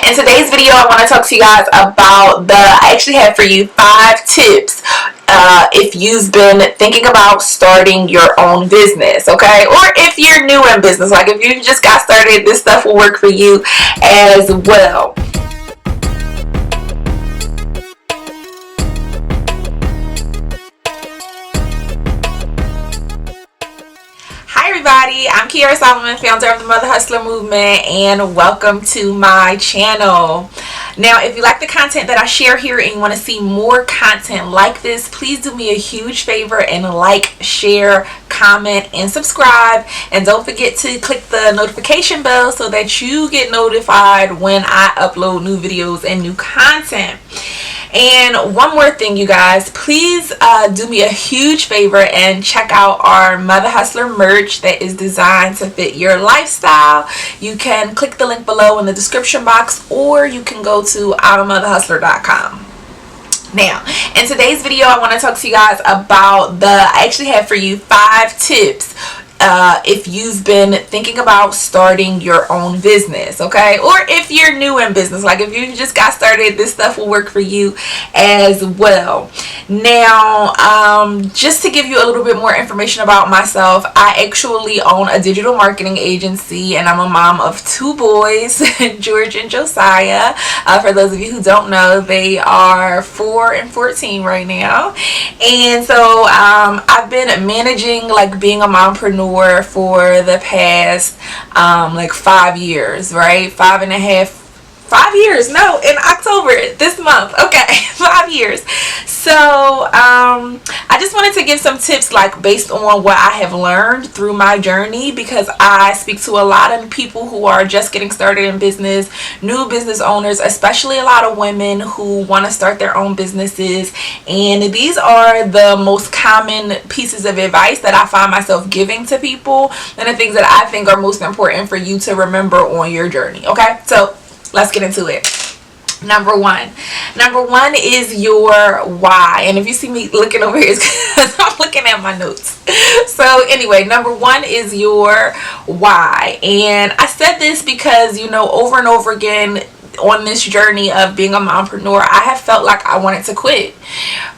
In today's video, I want to talk to you guys about I actually have for you 5 tips if you've been thinking about starting your own business, okay? Or if you're new in business, like if you just got started, this stuff will work for you as well. Hi everybody, I'm Kiarra Solomon, founder of the Mother Hustler Movement, and welcome to my channel. Now, if you like the content that I share here and you want to see more content like this, please do me a huge favor and like, share, comment, and subscribe. And don't forget to click the notification bell so that you get notified when I upload new videos and new content. And one more thing, you guys, please do me a huge favor and check out our Mother Hustler merch that is designed to fit your lifestyle. You can click the link below in the description box, or you can go to imamotherhustler.com. Now, in today's video, I want to talk to you guys about I actually have for you 5 tips if you've been thinking about starting your own business, okay? Or if you're new in business, like if you just got started, this stuff will work for you as well. Now, just to give you a little bit more information about myself, I actually own a digital marketing agency, and I'm a mom of 2 boys, George and Josiah. For those of you who don't know, they are 4 and 14 right now. And so I've been managing, like, being a mompreneur for the past like 5 years, right? 5 years, no, in October this month, okay. 5 years. So I just wanted to give some tips, like, based on what I have learned through my journey, because I speak to a lot of people who are just getting started in business, new business owners, especially a lot of women who want to start their own businesses. And these are the most common pieces of advice that I find myself giving to people, and the things that I think are most important for you to remember on your journey, okay? So let's get into it. Number one is your why. And if you see me looking over here, it's because I'm looking at my notes. So anyway, number 1 is your why. And I said this because, you know, over and over again on this journey of being a mompreneur, I have felt like I wanted to quit,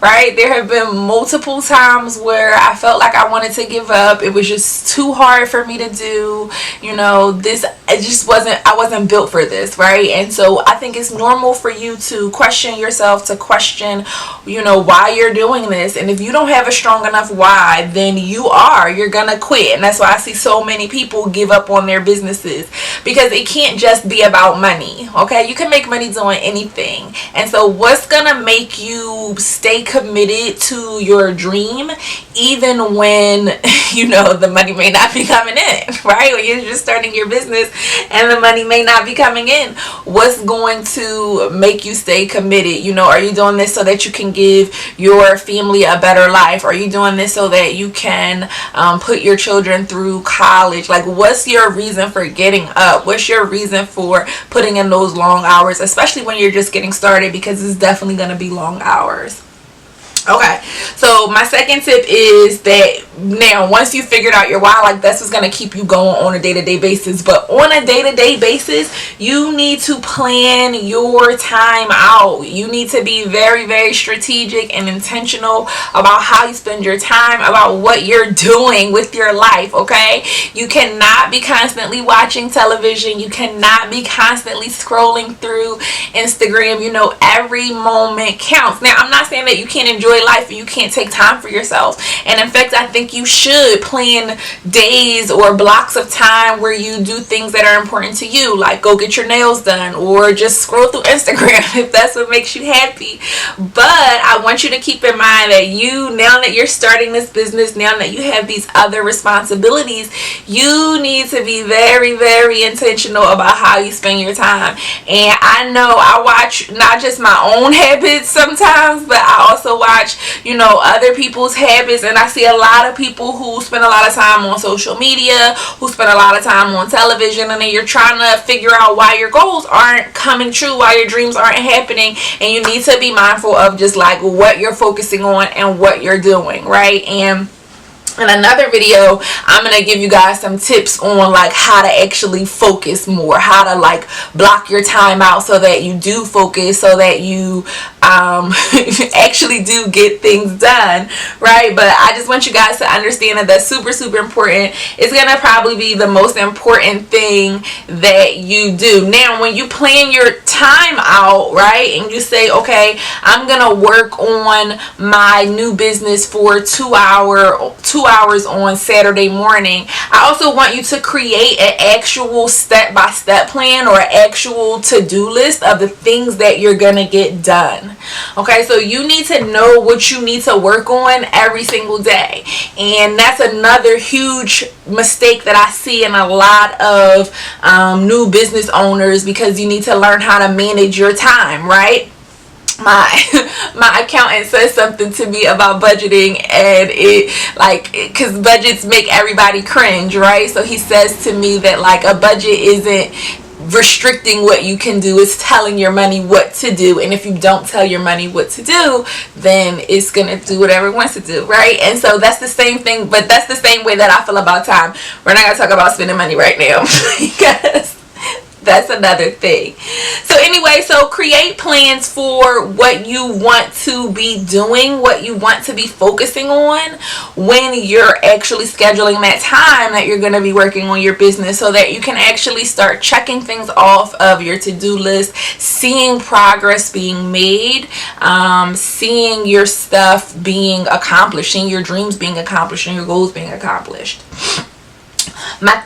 right? There have been multiple times where I felt like I wanted to give up. It was just too hard for me to do, you know, I wasn't built for this, right? And so I think it's normal for you to question yourself, to question, you know, why you're doing this. And if you don't have a strong enough why, then you're gonna quit. And that's why I see so many people give up on their businesses, because it can't just be about money, okay? You can make money doing anything. And so what's gonna make you stay committed to your dream even when, you know, the money may not be coming in, right? When you're just starting your business and the money may not be coming in, what's going to make you stay committed? You know, are you doing this so that you can give your family a better life? Are you doing this so that you can put your children through college? Like, what's your reason for getting up? What's your reason for putting in those long hours, especially when you're just getting started, because it's definitely going to be long hours. Okay, so my second tip is that now once you figured out your why, like, that's what's going to keep you going on a day-to-day basis. But on a day-to-day basis, you need to plan your time out. You need to be very, very strategic and intentional about how you spend your time, about what you're doing with your life, okay? You cannot be constantly watching television. You cannot be constantly scrolling through Instagram. You know, every moment counts. Now, I'm not saying that you can't enjoy life and you can't take time for yourself. And in fact, I think you should plan days or blocks of time where you do things that are important to you, like go get your nails done or just scroll through Instagram if that's what makes you happy. But I want you to keep in mind that now that you're starting this business, now that you have these other responsibilities, you need to be very, very intentional about how you spend your time. And I know I watch not just my own habits sometimes, but I also watch, you know, other people's habits, and I see a lot of people who spend a lot of time on social media, who spend a lot of time on television, and then you're trying to figure out why your goals aren't coming true, why your dreams aren't happening. And you need to be mindful of just like what you're focusing on and what you're doing, right? And in another video, I'm gonna give you guys some tips on like how to actually focus more, how to like block your time out so that you do focus, so that you actually do get things done, right? But I just want you guys to understand that that's super important. It's gonna probably be the most important thing that you do. Now, when you plan your time out, right, and you say, okay, I'm gonna work on my new business for 2 hours on Saturday morning, I also want you to create an actual step-by-step plan or actual to-do list of the things that you're gonna get done. Okay, so you need to know what you need to work on every single day. And that's another huge mistake that I see in a lot of new business owners, because you need to learn how to manage your time, right? My accountant says something to me about budgeting, and it like, because budgets make everybody cringe, right? So he says to me that like a budget isn't restricting what you can do, it's telling your money what to do. And if you don't tell your money what to do, then it's gonna do whatever it wants to do, right? And so that's the same thing, but that's the same way that I feel about time. We're not gonna talk about spending money right now because that's another thing. So anyway, so create plans for what you want to be doing, what you want to be focusing on when you're actually scheduling that time that you're going to be working on your business, so that you can actually start checking things off of your to-do list, seeing progress being made, seeing your stuff being accomplished, seeing your dreams being accomplished, and your goals being accomplished. My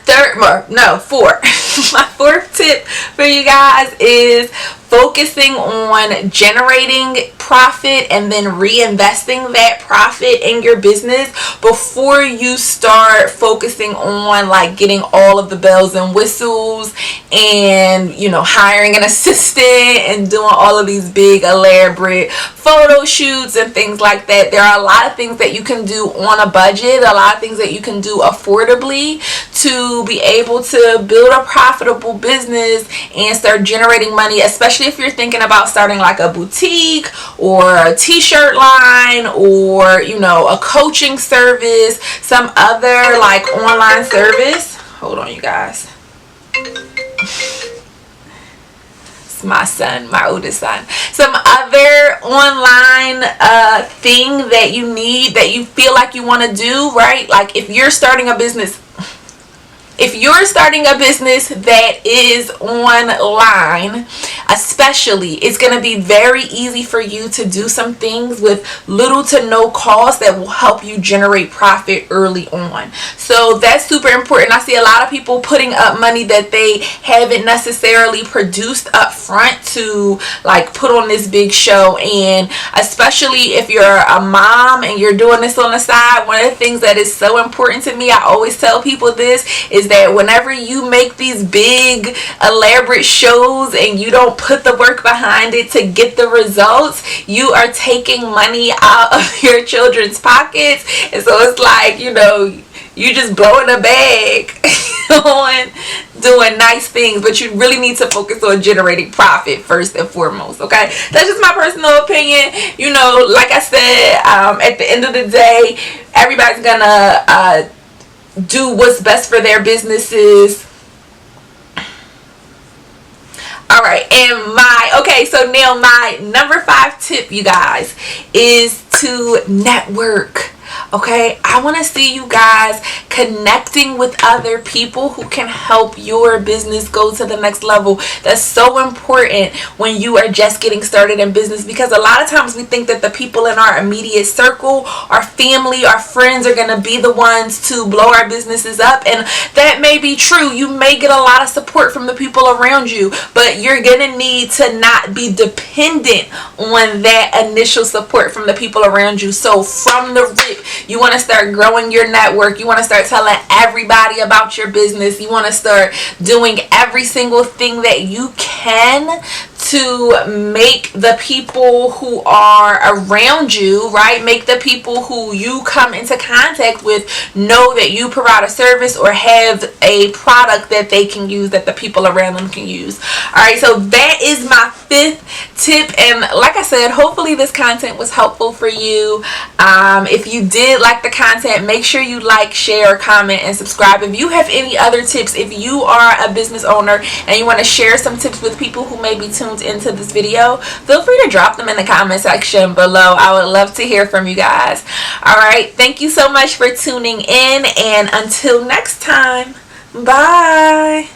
fourth tip for you guys is focusing on generating profit and then reinvesting that profit in your business before you start focusing on like getting all of the bells and whistles and, you know, hiring an assistant and doing all of these big elaborate photo shoots and things like that. There are a lot of things that you can do on a budget, a lot of things that you can do affordably to be able to build a profitable business and start generating money, especially if you're thinking about starting like a boutique or a t-shirt line, or, you know, a coaching service, some other like online service. Hold on, you guys. It's my son, my oldest son. Some other online thing that you need, that you feel like you want to do, right? Like if you're starting a business that is online, especially, it's going to be very easy for you to do some things with little to no cost that will help you generate profit early on. So that's super important. I see a lot of people putting up money that they haven't necessarily produced up front to like put on this big show. And especially if you're a mom and you're doing this on the side, one of the things that is so important to me, I always tell people this, is that whenever you make these big elaborate shows and you don't put the work behind it to get the results, you are taking money out of your children's pockets. And so it's like, you know, you just blowing a bag on doing nice things, but you really need to focus on generating profit first and foremost. Okay, that's just my personal opinion. You know, like I said, at the end of the day, everybody's gonna do what's best for their businesses. All right, and so now my number 5 tip, you guys, is to network. Okay, I want to see you guys connecting with other people who can help your business go to the next level. That's so important when you are just getting started in business, because a lot of times we think that the people in our immediate circle, our family, our friends, are going to be the ones to blow our businesses up. And that may be true. You may get a lot of support from the people around you, but you're going to need to not be dependent on that initial support from the people around you. So from the rip, you want to start growing your network. You want to start telling everybody about your business. You want to start doing every single thing that you can to make the people who are around you, right, make the people who you come into contact with know that you provide a service or have a product that they can use, that the people around them can use. All right, so that is my 5th tip. And like I said, hopefully this content was helpful for you. If you did like the content, make sure you like, share, comment, and subscribe. If you have any other tips, if you are a business owner and you want to share some tips with people who may be tuned into this video, feel free to drop them in the comment section below. I would love to hear from you guys. All right, thank you so much for tuning in, and until next time, bye.